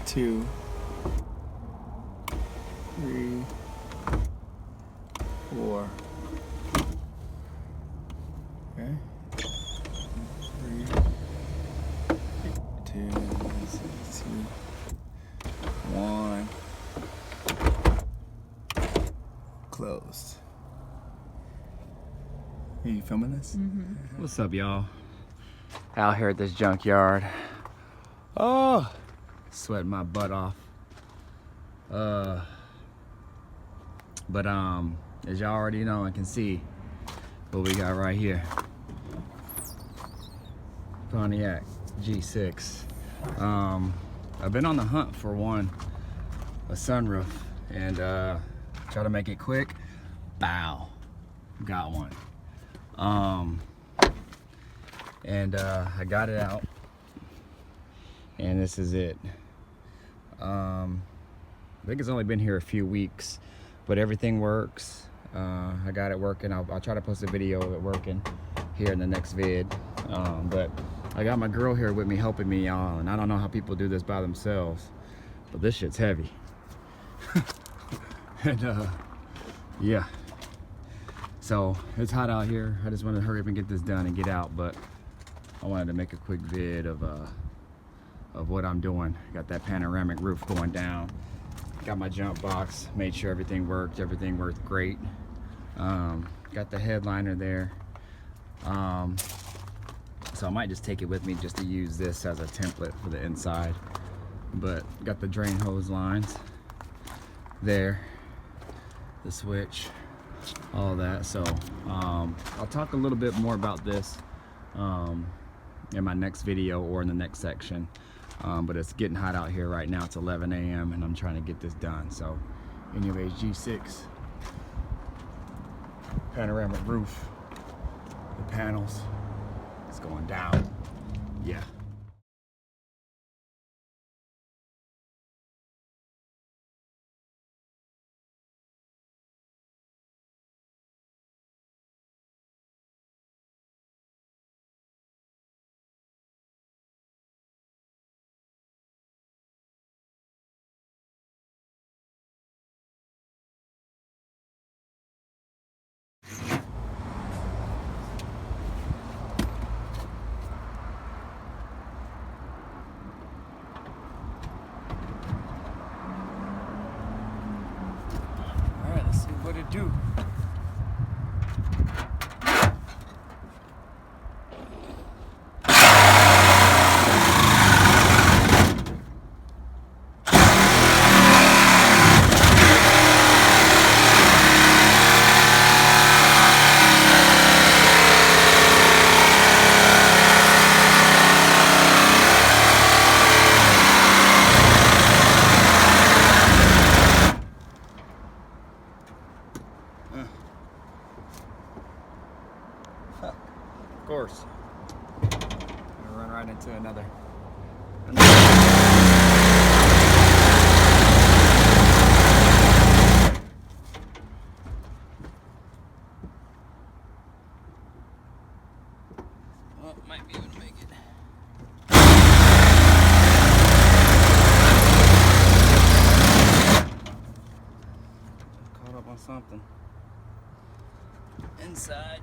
2, 3, 4. Okay. 3, 2, 1. Closed. Are you filming this? Mm-hmm. What's up, y'all? Out here at this junkyard. Oh, sweating my butt off. But as y'all already know and can see, what we got right here. Pontiac G6. I've been on the hunt for one, a sunroof, and try to make it quick. Bow, got one. I got it out, and this is it. I think it's only been here a few weeks, but everything works. I got it working. I'll try to post a video of it working here in the next vid. But I got my girl here with me helping me, y'all, and I don't know how people do this by themselves, but this shit's heavy. And yeah, so it's hot out here. I just wanted to hurry up and get this done and get out, but I wanted to make a quick vid of what I'm doing. Got that panoramic roof going down. Got my jump box, made sure everything worked great. Got the headliner there. So I might just take it with me just to use this as a template for the inside. But got the drain hose lines there, the switch, all that. So I'll talk a little bit more about this in my next video or in the next section. But it's getting hot out here right now. It's 11 a.m. and I'm trying to get this done. So anyways, G6 panoramic roof, the panels, it's going down. Yeah. What it do? Of course. I'm gonna run right into another. Well, might be able to make it. Caught up on something. Inside.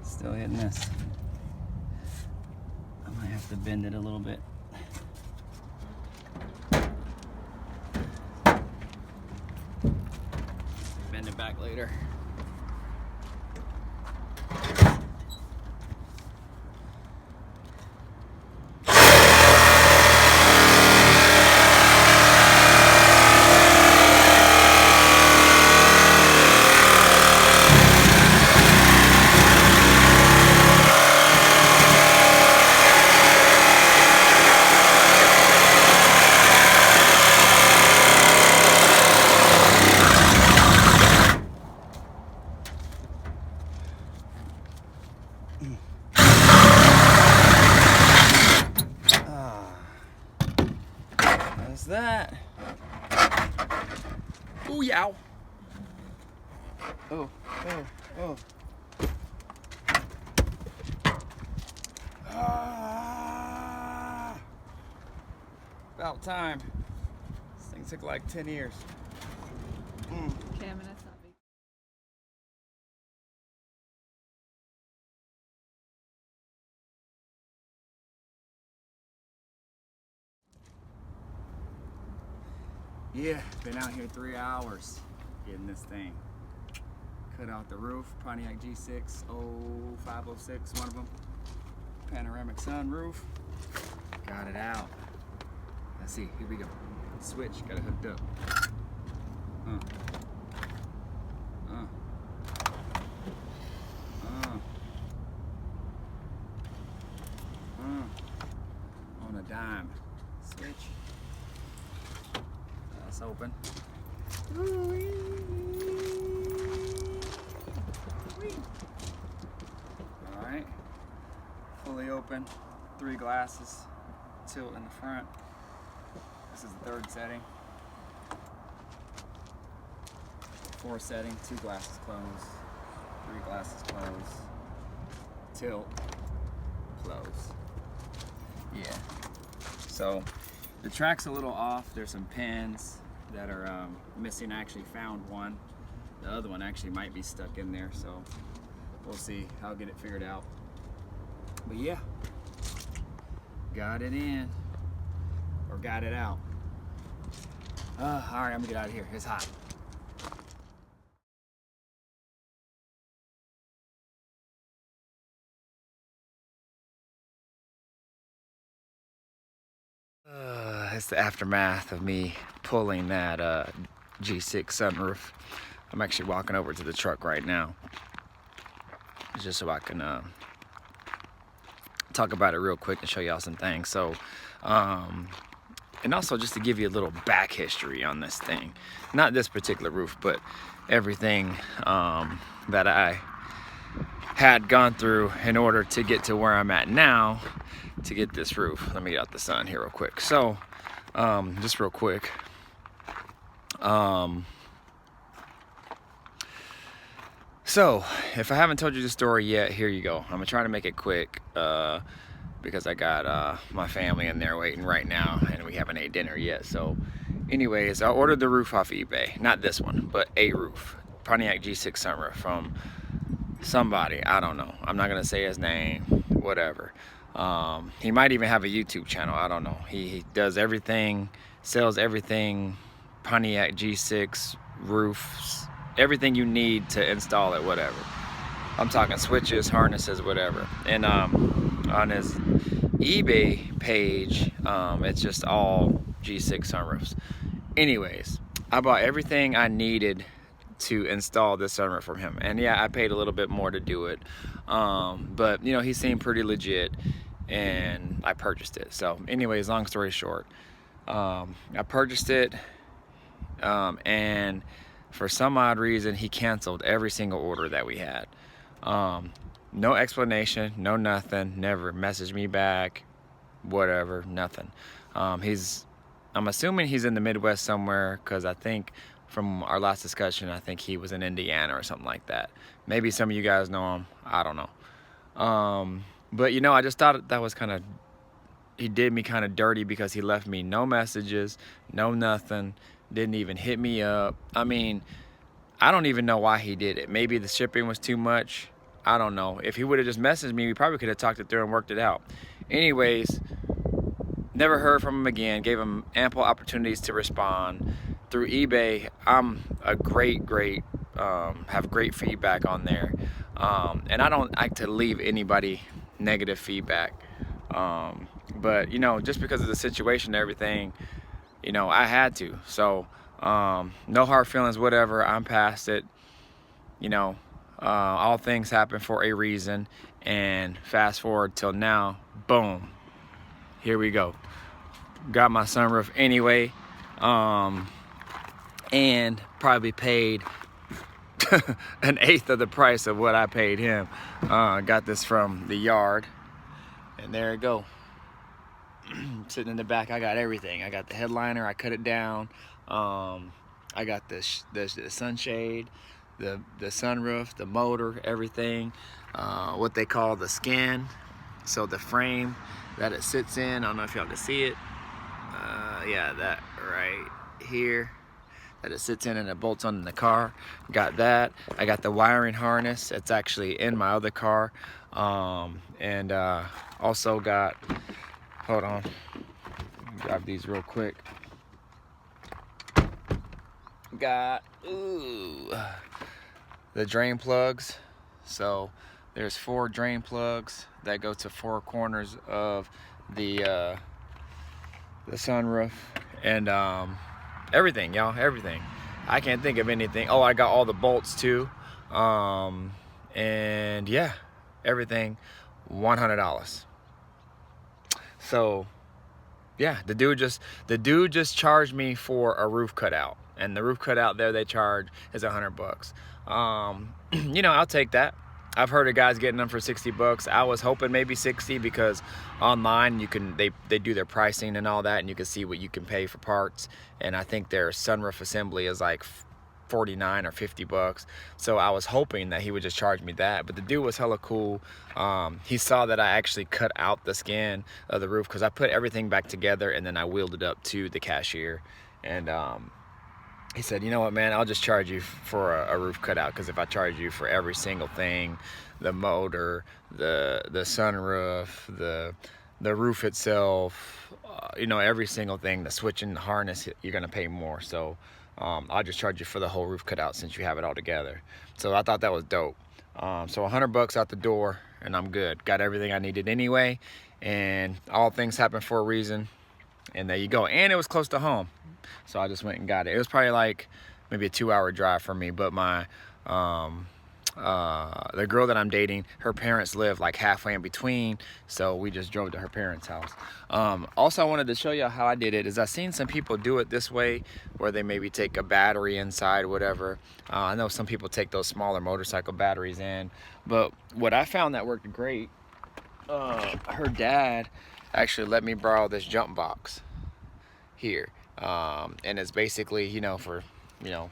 Still hitting this. I might have to bend it a little bit. Bend it back later. Yow. Oh, oh, oh. Ah, about time. This thing took like 10 years. Okay, I'm gonna stop it. Yeah, been out here 3 hours getting this thing. Cut out the roof, Pontiac G6 0506, one of them. Panoramic sunroof. Got it out. Let's see, here we go. Switch, got it hooked up. On a dime. Switch. That's open. Alright. Fully open. 3 glasses. Tilt in the front. This is the 3rd setting. 4th setting. 2 glasses closed. 3 glasses closed. Tilt. Close. Yeah. So the track's a little off. There's some pins that are missing. I actually found one. The other one actually might be stuck in there, so we'll see. I'll get it figured out. But yeah, got it in, or got it out. All right, I'm gonna get out of here. It's hot. It's the aftermath of me pulling that G6 sunroof. I'm actually walking over to the truck right now, just so I can talk about it real quick and show y'all some things. So, and also just to give you a little back history on this thing. Not this particular roof, but everything that I had gone through in order to get to where I'm at now to get this roof. Let me get out the sun here real quick. So, just real quick. So, if I haven't told you the story yet, here you go. I'm gonna try to make it quick because I got my family in there waiting right now and we haven't ate dinner yet. So, anyways, I ordered the roof off eBay. Not this one, but a roof. Pontiac G6 sunroof from somebody. I don't know. I'm not gonna say his name. Whatever. He might even have a YouTube channel. I don't know. He does everything, sells everything, Pontiac G6 roofs, everything you need to install it, whatever. I'm talking switches, harnesses, whatever. And on his eBay page, it's just all G6 sunroofs. Anyways, I bought everything I needed to install this sunroof from him, and yeah, I paid a little bit more to do it, but you know, he seemed pretty legit and I purchased it. So anyways, long story short, I purchased it, and for some odd reason he canceled every single order that we had. No explanation, no nothing, never messaged me back, whatever, nothing. I'm assuming he's in the Midwest somewhere, because I think from our last discussion, I think he was in Indiana or something like that. Maybe some of you guys know him, I don't know. But you know, I just thought that was kind of, he did me kind of dirty, because he left me no messages, no nothing, didn't even hit me up. I mean, I don't even know why he did it. Maybe the shipping was too much, I don't know. If he would have just messaged me, we probably could have talked it through and worked it out. Anyways, never heard from him again, gave him ample opportunities to respond. Through eBay, I'm a have great feedback on there. And I don't like to leave anybody negative feedback. But, you know, just because of the situation and everything, you know, I had to. So, no hard feelings, whatever. I'm past it. You know, all things happen for a reason. And fast forward till now, boom. Here we go. Got my sunroof anyway. And probably paid an eighth of the price of what I paid him. Got this from the yard, and there it go. Sitting in the back, I got everything. I got the headliner, I cut it down. I got the sunshade, the sunroof, the motor, everything. What they call the skin. So the frame that it sits in, I don't know if y'all can see it. Yeah, that right here. That it sits in and it bolts on in the car. Got that. I got the wiring harness. It's actually in my other car. And also got, hold on, grab these real quick. Got the drain plugs. So there's 4 drain plugs that go to 4 corners of the sunroof, and everything, y'all, everything. I can't think of anything. Oh, I got all the bolts too, and yeah, everything, $100. So yeah, the dude just charged me for a roof cutout, and the roof cutout there they charge is $100. You know, I'll take that. I've heard of guys getting them for $60. I was hoping maybe 60 because online you can they do their pricing and all that, and you can see what you can pay for parts. And I think their sunroof assembly is like 49 or $50. So I was hoping that he would just charge me that. But the dude was hella cool. He saw that I actually cut out the skin of the roof because I put everything back together and then I wheeled it up to the cashier. And he said, you know what, man, I'll just charge you for a roof cutout, because if I charge you for every single thing, the motor, the sunroof, the roof itself, you know, every single thing, the switch and the harness, you're gonna pay more. So I'll just charge you for the whole roof cutout since you have it all together. So I thought that was dope. So $100 out the door and I'm good. Got everything I needed anyway, and all things happen for a reason. And there you go. And it was close to home, so I just went and got it. It was probably like maybe a 2-hour drive for me, but my the girl that I'm dating, her parents live like halfway in between, so we just drove to her parents' house. Also, I wanted to show you how I did it. Is I seen some people do it this way, where they maybe take a battery inside, whatever. I know some people take those smaller motorcycle batteries in, but what I found that worked great, her dad actually let me borrow this jump box here, and it's basically, you know, for, you know,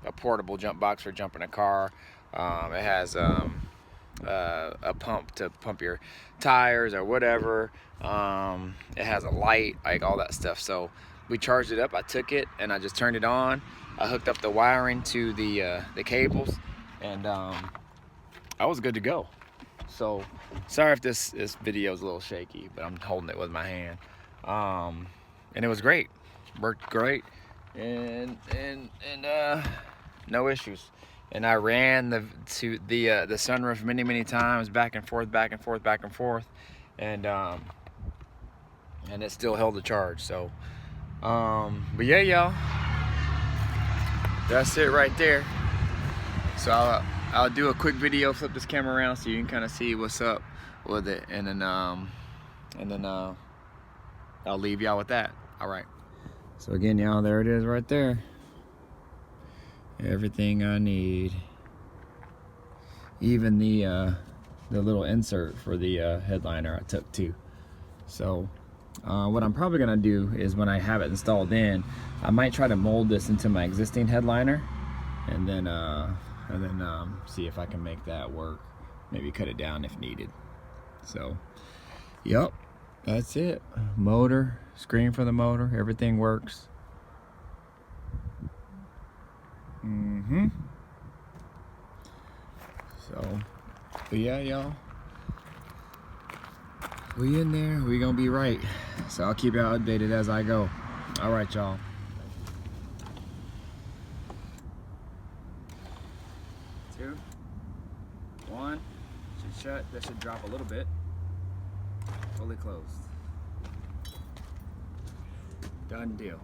a portable jump box for jumping a car. It has a pump to pump your tires or whatever. It has a light, like all that stuff. So we charged it up. I took it and I just turned it on. I hooked up the wiring to the cables, and I was good to go. So sorry if this video is a little shaky, but I'm holding it with my hand. And it was great, worked great, and no issues. And I ran the sunroof many times, back and forth, and it still held the charge. So but yeah, y'all, that's it right there. So I'll do a quick video, flip this camera around so you can kind of see what's up with it, and then I'll leave y'all with that. All right. So again, y'all, there it is right there. Everything I need. Even the little insert for the headliner I took too. So what I'm probably gonna do is, when I have it installed in, I might try to mold this into my existing headliner, and then see if I can make that work. Maybe cut it down if needed. So, yep, that's it. Motor, screen for the motor, everything works. So, but yeah, y'all, we in there, we gonna be right. So I'll keep y'all updated as I go. All right, y'all. 2, 1, should shut. That should drop a little bit. Fully closed. Done deal.